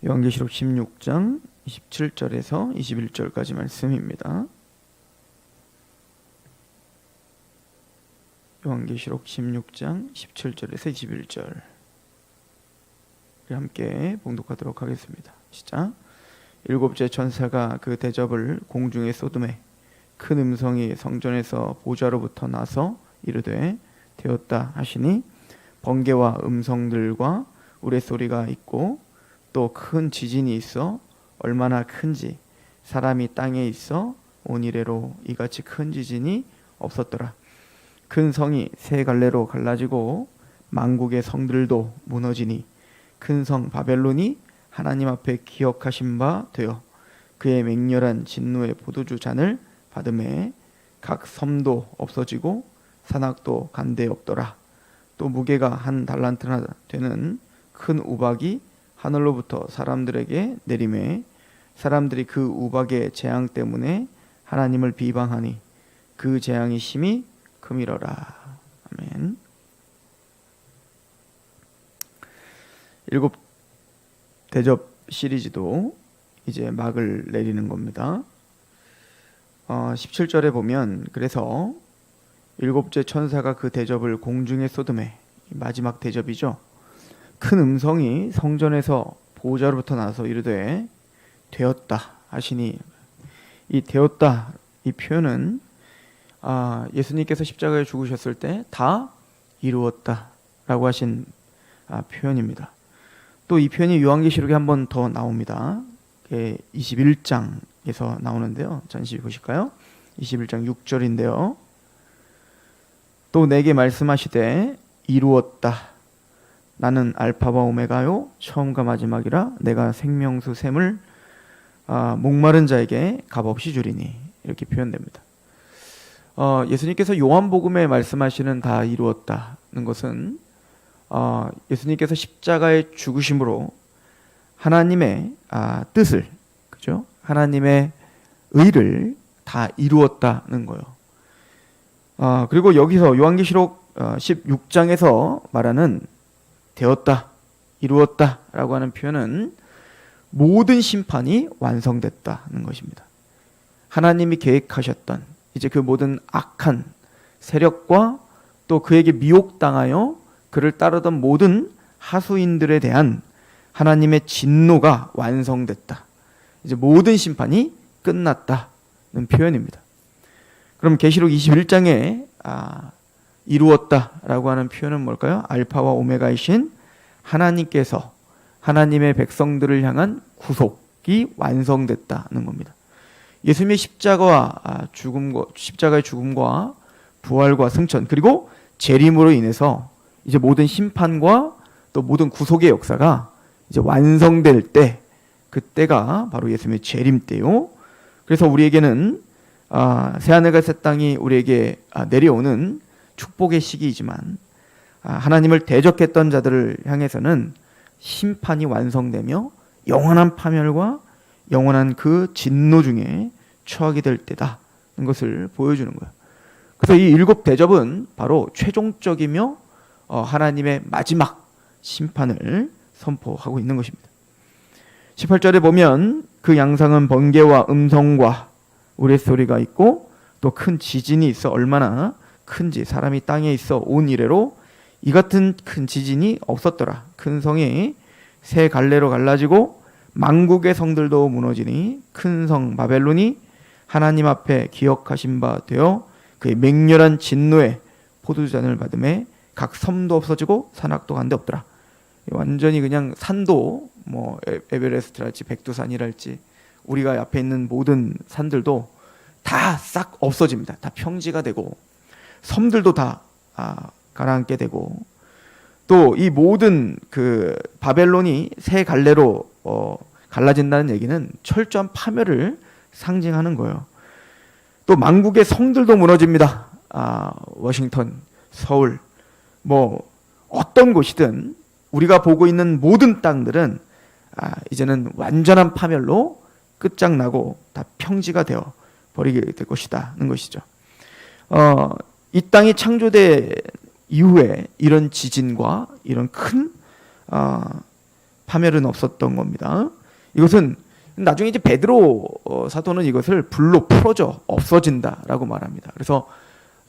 요한계시록 16장 27절에서 21절까지 말씀입니다. 요한계시록 16장 17절에서 21절 함께 봉독하도록 하겠습니다. 시작. 일곱째 천사가 그 대접을 공중에 쏟음에 큰 음성이 성전에서 보좌로부터 나서 이르되 되었다 하시니 번개와 음성들과 우레소리가 있고 또 큰 지진이 있어 얼마나 큰지 사람이 땅에 있어 온 이래로 이같이 큰 지진이 없었더라. 큰 성이 세 갈래로 갈라지고 만국의 성들도 무너지니 큰 성 바벨론이 하나님 앞에 기억하신 바 되어 그의 맹렬한 진노의 포도주 잔을 받음에 각 섬도 없어지고 산악도 간데 없더라. 또 무게가 한 달란트나 되는 큰 우박이 하늘로부터 사람들에게 내림에 사람들이 그 우박의 재앙 때문에 하나님을 비방하니 그 재앙이 심히 금이러라. 아멘. 일곱 대접 시리즈도 이제 막을 내리는 겁니다. 17절에 보면 그래서 일곱째 천사가 그 대접을 공중에 쏟음에 마지막 대접이죠. 큰 음성이 성전에서 보좌로부터 나서 이르되 되었다 하시니 이 되었다 이 표현은 예수님께서 십자가에 죽으셨을 때 다 이루었다 라고 하신 표현입니다. 또 이 표현이 요한계시록에 한 번 더 나옵니다. 21장에서 나오는데요. 잠시 보실까요? 21장 6절인데요. 또 내게 말씀하시되 이루었다. 나는 알파와 오메가요 처음과 마지막이라 내가 생명수 샘을 목마른 자에게 값없이 주리니 이렇게 표현됩니다. 예수님께서 요한복음에 말씀하시는 다 이루었다는 것은 예수님께서 십자가에 죽으심으로 하나님의 뜻을, 그죠? 하나님의 의를 다 이루었다는 거예요. 그리고 여기서 요한계시록 16장에서 말하는 되었다, 이루었다 라고 하는 표현은 모든 심판이 완성됐다는 것입니다. 하나님이 계획하셨던 이제 그 모든 악한 세력과 또 그에게 미혹당하여 그를 따르던 모든 하수인들에 대한 하나님의 진노가 완성됐다. 이제 모든 심판이 끝났다는 표현입니다. 그럼 계시록 21장에 이루었다라고 하는 표현은 뭘까요? 알파와 오메가이신 하나님께서 하나님의 백성들을 향한 구속이 완성됐다는 겁니다. 예수님의 십자가의 죽음과 부활과 승천 그리고 재림으로 인해서 이제 모든 심판과 또 모든 구속의 역사가 이제 완성될 때 그때가 바로 예수님의 재림 때요. 그래서 우리에게는 새하늘과 새 땅이 우리에게 내려오는 축복의 시기이지만 하나님을 대적했던 자들을 향해서는 심판이 완성되며 영원한 파멸과 영원한 그 진노 중에 처하게 될 때다는 것을 보여주는 거예요. 그래서 이 일곱 대접은 바로 최종적이며 하나님의 마지막 심판을 선포하고 있는 것입니다. 18절에 보면 그 양상은 번개와 음성과 우레소리가 있고 또 큰 지진이 있어 얼마나 큰지 사람이 땅에 있어 온 이래로 이 같은 큰 지진이 없었더라. 큰 성이 세 갈래로 갈라지고 만국의 성들도 무너지니 큰 성 바벨론이 하나님 앞에 기억하신 바 되어 그의 맹렬한 진노의 포도주잔을 받음에 각 섬도 없어지고 산악도 간데 없더라. 완전히 그냥 산도 에베레스트랄지 백두산이랄지 우리가 앞에 있는 모든 산들도 다 싹 없어집니다. 다 평지가 되고 섬들도 다 가라앉게 되고 또 이 모든 그 바벨론이 세 갈래로 갈라진다는 얘기는 철저한 파멸을 상징하는 거예요. 또 만국의 성들도 무너집니다. 워싱턴, 서울, 어떤 곳이든 우리가 보고 있는 모든 땅들은 이제는 완전한 파멸로 끝장나고 다 평지가 되어 버리게 될 것이다는 것이죠. 이 땅이 창조된 이후에 이런 지진과 이런 큰 파멸은 없었던 겁니다. 이것은 나중에 이제 베드로 사도는 이것을 불로 풀어져 없어진다라고 말합니다. 그래서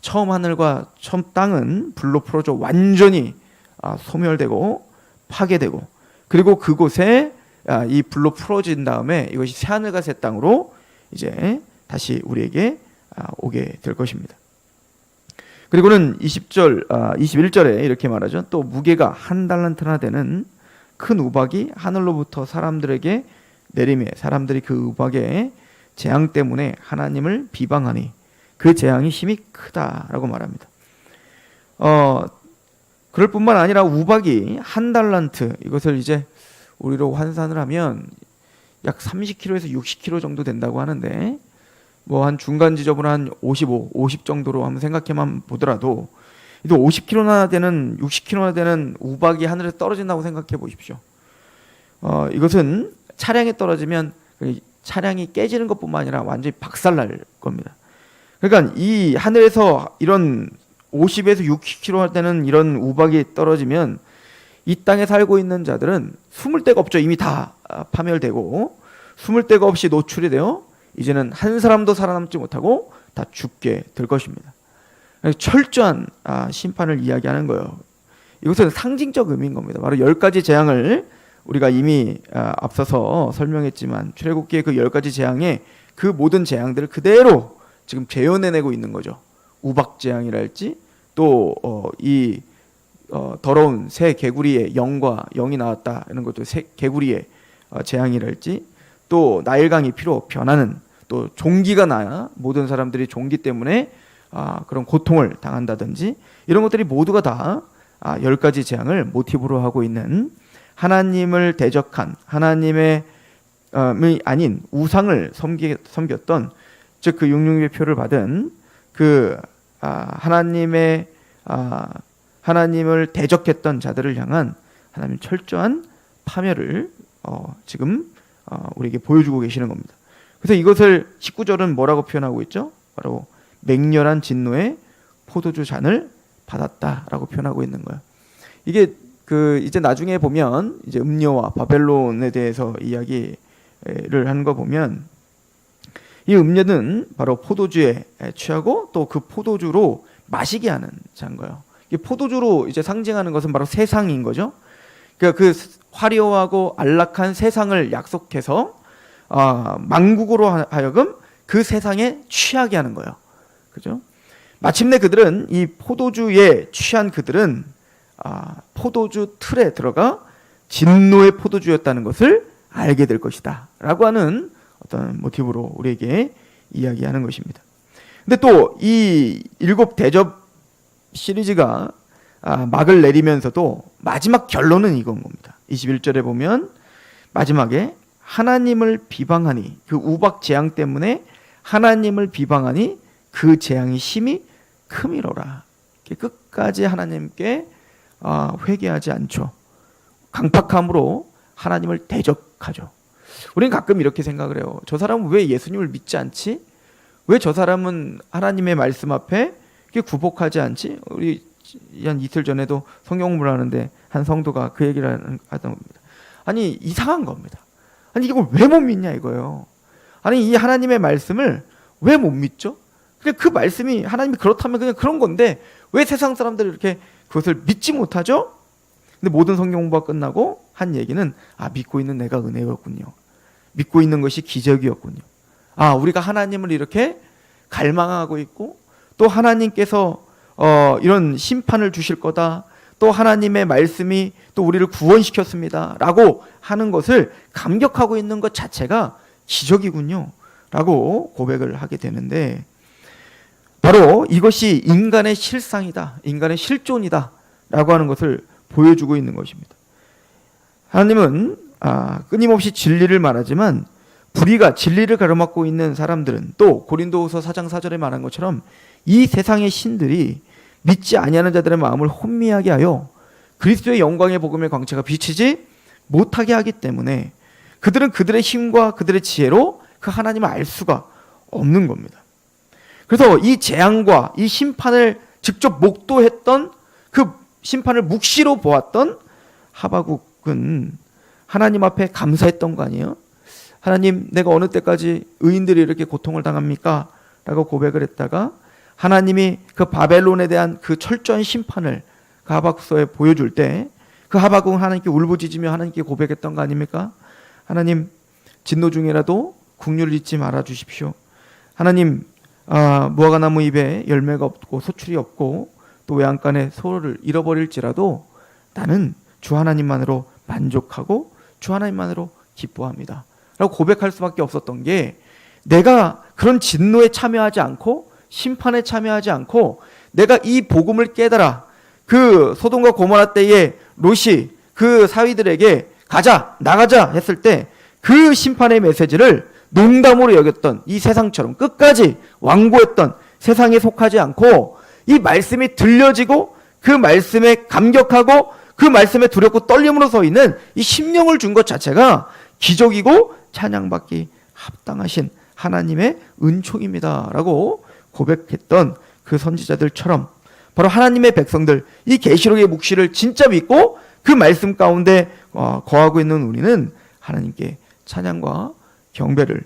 처음 하늘과 처음 땅은 불로 풀어져 완전히 소멸되고 파괴되고, 그리고 그곳에 이 불로 풀어진 다음에 이것이 새 하늘과 새 땅으로 이제 다시 우리에게 오게 될 것입니다. 그리고는 21절에 이렇게 말하죠. 또 무게가 한 달란트나 되는 큰 우박이 하늘로부터 사람들에게 내림에 사람들이 그 우박의 재앙 때문에 하나님을 비방하니 그 재앙이 힘이 크다라고 말합니다. 그럴 뿐만 아니라 우박이 한 달란트, 이것을 이제 우리로 환산을 하면 약 30kg에서 60kg 정도 된다고 하는데, 뭐 한 중간 지점으로 한 50 정도로 한번 생각해만 보더라도, 또 50kg나 되는 60kg나 되는 우박이 하늘에서 떨어진다고 생각해 보십시오. 이것은 차량에 떨어지면 차량이 깨지는 것뿐만 아니라 완전히 박살날 겁니다. 그러니까 이 하늘에서 이런 50에서 60kg 되는 이런 우박이 떨어지면 이 땅에 살고 있는 자들은 숨을 데가 없죠. 이미 다 파멸되고 숨을 데가 없이 노출이 되어 이제는 한 사람도 살아남지 못하고 다 죽게 될 것입니다. 철저한 심판을 이야기하는 거예요. 이것은 상징적 의미인 겁니다. 바로 10가지 재앙을 우리가 이미 앞서서 설명했지만 출애굽기의 그 10가지 재앙에 그 모든 재앙들을 그대로 지금 재현해내고 있는 거죠. 우박 재앙이랄지, 또 이 더러운 새 개구리의 영이 나왔다 이런 것도 새 개구리의 재앙이랄지, 또 나일강이 피로 변하는, 또 종기가 나야 모든 사람들이 종기 때문에 그런 고통을 당한다든지, 이런 것들이 모두가 다 10가지 재앙을 모티브로 하고 있는, 하나님을 대적한, 하나님의 아닌 우상을 섬겼던, 즉 그 육육의 표를 받은 그 하나님을 대적했던 자들을 향한 하나님 철저한 파멸을 지금 우리에게 보여주고 계시는 겁니다. 그래서 이것을 19절은 뭐라고 표현하고 있죠? 바로 맹렬한 진노의 포도주 잔을 받았다라고 표현하고 있는 거예요. 이게 이제 나중에 보면 이제 음료와 바벨론에 대해서 이야기를 하는 거 보면, 이 음료는 바로 포도주에 취하고 또 그 포도주로 마시게 하는 자인 거예요. 이 포도주로 이제 상징하는 것은 바로 세상인 거죠. 그러니까 그 화려하고 안락한 세상을 약속해서 만국으로 하여금 그 세상에 취하게 하는 거예요. 그죠? 마침내 그들은, 이 포도주에 취한 그들은 포도주 틀에 들어가 진노의 포도주였다는 것을 알게 될 것이다 라고 하는 어떤 모티브로 우리에게 이야기하는 것입니다. 근데 또 이 7 대접 시리즈가 막을 내리면서도 마지막 결론은 이건 겁니다. 21절에 보면 마지막에 하나님을 비방하니, 그 우박 재앙 때문에 하나님을 비방하니 그 재앙이 심히 크미로라. 끝까지 하나님께 회개하지 않죠. 강팍함으로 하나님을 대적하죠. 우리는 가끔 이렇게 생각을 해요. 저 사람은 왜 예수님을 믿지 않지? 왜 저 사람은 하나님의 말씀 앞에 굴복하지 않지? 우리 한 이틀 전에도 성경 공부를 하는데 한 성도가 그 얘기를 하던 겁니다. 아니, 이상한 겁니다. 아니, 이걸 왜 못 믿냐 이거예요. 아니, 이 하나님의 말씀을 왜 못 믿죠? 그냥 그 말씀이 하나님이 그렇다면 그냥 그런 건데 왜 세상 사람들이 이렇게 그것을 믿지 못하죠? 근데 모든 성경 공부가 끝나고 한 얘기는, 믿고 있는 내가 은혜였군요. 믿고 있는 것이 기적이었군요. 우리가 하나님을 이렇게 갈망하고 있고, 또 하나님께서 이런 심판을 주실 거다, 또 하나님의 말씀이 또 우리를 구원시켰습니다 라고 하는 것을 감격하고 있는 것 자체가 기적이군요 라고 고백을 하게 되는데, 바로 이것이 인간의 실상이다, 인간의 실존이다 라고 하는 것을 보여주고 있는 것입니다. 하나님은 끊임없이 진리를 말하지만 불의가 진리를 가로막고 있는 사람들은, 또 고린도후서 4장 4절에 말한 것처럼 이 세상의 신들이 믿지 아니하는 자들의 마음을 혼미하게 하여 그리스도의 영광의 복음의 광채가 비치지 못하게 하기 때문에 그들은 그들의 힘과 그들의 지혜로 그 하나님을 알 수가 없는 겁니다. 그래서 이 재앙과 이 심판을 직접 목도했던, 그 심판을 묵시로 보았던 하박국은 하나님 앞에 감사했던 거 아니에요? 하나님, 내가 어느 때까지 의인들이 이렇게 고통을 당합니까? 라고 고백을 했다가 하나님이 그 바벨론에 대한 그 철저한 심판을 그 하박국서에 보여줄 때 그 하박국은 하나님께 울부짖으며 하나님께 고백했던 거 아닙니까? 하나님, 진노 중이라도 긍휼을 잊지 말아 주십시오. 하나님, 무화과나무 잎에 열매가 없고 소출이 없고 또 외양간에 소를 잃어버릴지라도 나는 주 하나님만으로 만족하고 주 하나님만으로 기뻐합니다 라고 고백할 수밖에 없었던 게, 내가 그런 진노에 참여하지 않고 심판에 참여하지 않고 내가 이 복음을 깨달아 그 소돔과 고모라 때에 롯이 그 사위들에게 가자, 나가자 했을 때 그 심판의 메시지를 농담으로 여겼던 이 세상처럼 끝까지 완고했던 세상에 속하지 않고 이 말씀이 들려지고 그 말씀에 감격하고 그 말씀에 두렵고 떨림으로 서 있는 이 심령을 준 것 자체가 기적이고 찬양받기 합당하신 하나님의 은총입니다 라고 고백했던 그 선지자들처럼 바로 하나님의 백성들, 이 계시록의 묵시를 진짜 믿고 그 말씀 가운데 거하고 있는 우리는 하나님께 찬양과 경배를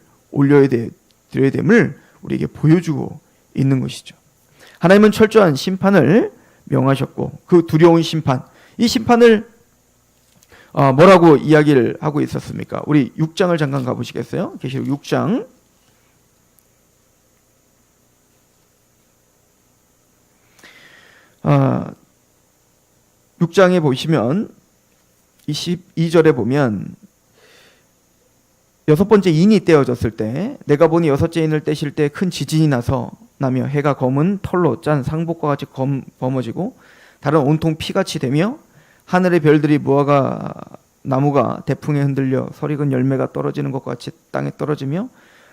드려야 됨을 우리에게 보여주고 있는 것이죠. 하나님은 철저한 심판을 명하셨고 그 두려운 심판, 이 심판을 뭐라고 이야기를 하고 있었습니까? 우리 6장을 잠깐 가보시겠어요? 계시록 6장 6장에 보시면 22절에 보면 여섯 번째 인이 떼어졌을 때 내가 보니 여섯째 인을 떼실 때 큰 지진이 나며 해가 검은 털로 짠 상복과 같이 범어지고 달은 온통 피같이 되며 하늘의 별들이 무화과 나무가 대풍에 흔들려 설익은 열매가 떨어지는 것과 같이 땅에 떨어지며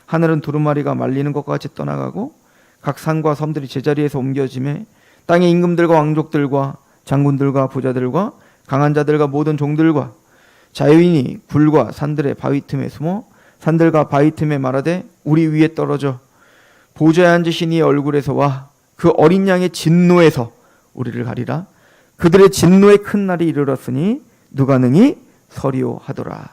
하늘은 두루마리가 말리는 것과 같이 떠나가고 각 산과 섬들이 제자리에서 옮겨지매 땅의 임금들과 왕족들과 장군들과 부자들과 강한 자들과 모든 종들과 자유인이 굴과 산들의 바위 틈에 숨어 산들과 바위 틈에 말하되 우리 위에 떨어져 보좌에 앉으신 이 얼굴에서 와 그 어린 양의 진노에서 우리를 가리라. 그들의 진노의 큰 날이 이르렀으니 누가 능히 서리오 하더라.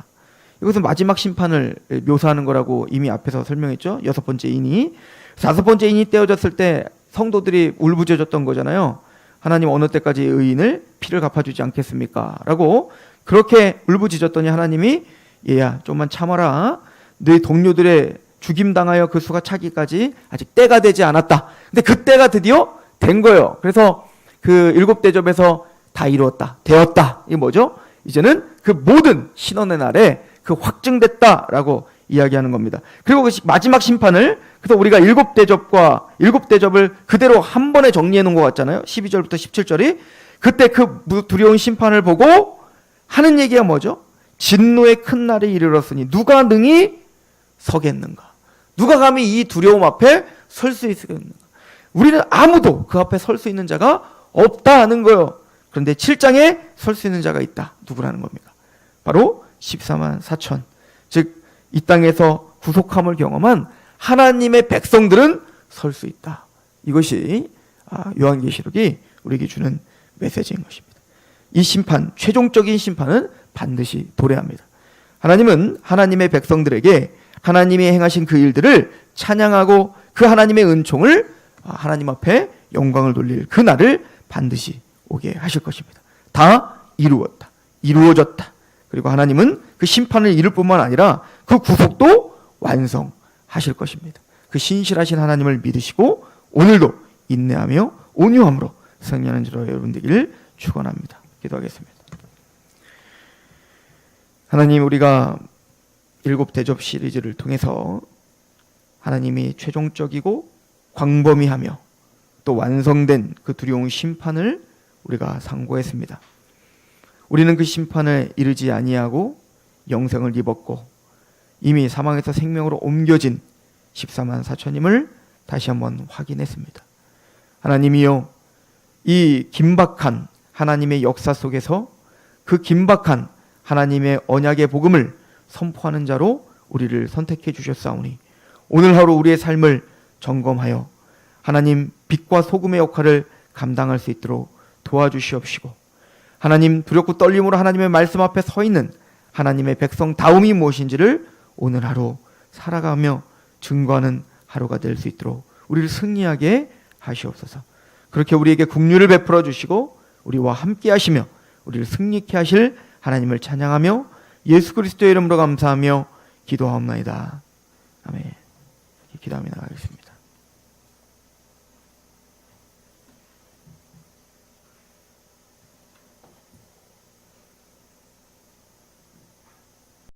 이것은 마지막 심판을 묘사하는 거라고 이미 앞에서 설명했죠. 여섯 번째 인이, 다섯 번째 인이 떼어졌을 때 성도들이 울부짖었던 거잖아요. 하나님, 어느 때까지 의인을 피를 갚아주지 않겠습니까? 라고 그렇게 울부짖었더니 하나님이 얘야 좀만 참아라. 너희 동료들의 죽임당하여 그 수가 차기까지 아직 때가 되지 않았다. 근데 그 때가 드디어 된 거예요. 그래서 그 일곱 대접에서 다 이루었다, 되었다. 이게 뭐죠? 이제는 그 모든 신원의 날에 그 확증됐다라고 이야기하는 겁니다. 그리고 그 마지막 심판을, 그래서 우리가 일곱 대접을 그대로 한 번에 정리해 놓은 것 같잖아요. 12절부터 17절이. 그때 그 두려운 심판을 보고 하는 얘기가 뭐죠? 진노의 큰 날이 이르렀으니 누가 능히 서겠는가? 누가 감히 이 두려움 앞에 설 수 있겠는가? 우리는 아무도 그 앞에 설 수 있는 자가 없다 하는 거예요. 그런데 7장에 설 수 있는 자가 있다. 누구라는 겁니까? 바로 14만 4천. 즉 이 땅에서 구속함을 경험한 하나님의 백성들은 설 수 있다. 이것이 요한계시록이 우리에게 주는 메시지인 것입니다. 이 심판, 최종적인 심판은 반드시 도래합니다. 하나님은 하나님의 백성들에게 하나님이 행하신 그 일들을 찬양하고 그 하나님의 은총을 하나님 앞에 영광을 돌릴 그 날을 반드시 오게 하실 것입니다. 다 이루었다, 이루어졌다. 그리고 하나님은 그 심판을 이룰 뿐만 아니라 그 구속도 완성하실 것입니다. 그 신실하신 하나님을 믿으시고 오늘도 인내하며 온유함으로 승리하는 줄 여러분 되기를 축원합니다. 기도하겠습니다. 하나님, 우리가 일곱 대접 시리즈를 통해서 하나님이 최종적이고 광범위하며 또 완성된 그 두려운 심판을 우리가 상고했습니다. 우리는 그 심판을 이르지 아니하고 영생을 입었고 이미 사망에서 생명으로 옮겨진 14만 4천임을 다시 한번 확인했습니다. 하나님이여, 이 긴박한 하나님의 역사 속에서 그 긴박한 하나님의 언약의 복음을 선포하는 자로 우리를 선택해 주셨사오니 오늘 하루 우리의 삶을 점검하여 하나님 빛과 소금의 역할을 감당할 수 있도록 도와주시옵시고, 하나님 두렵고 떨림으로 하나님의 말씀 앞에 서 있는 하나님의 백성다움이 무엇인지를 오늘 하루 살아가며 증거하는 하루가 될 수 있도록 우리를 승리하게 하시옵소서. 그렇게 우리에게 긍휼을 베풀어 주시고 우리와 함께 하시며 우리를 승리케 하실 하나님을 찬양하며 예수 그리스도의 이름으로 감사하며 기도하옵나이다. 아멘. 기도하며 나가겠습니다.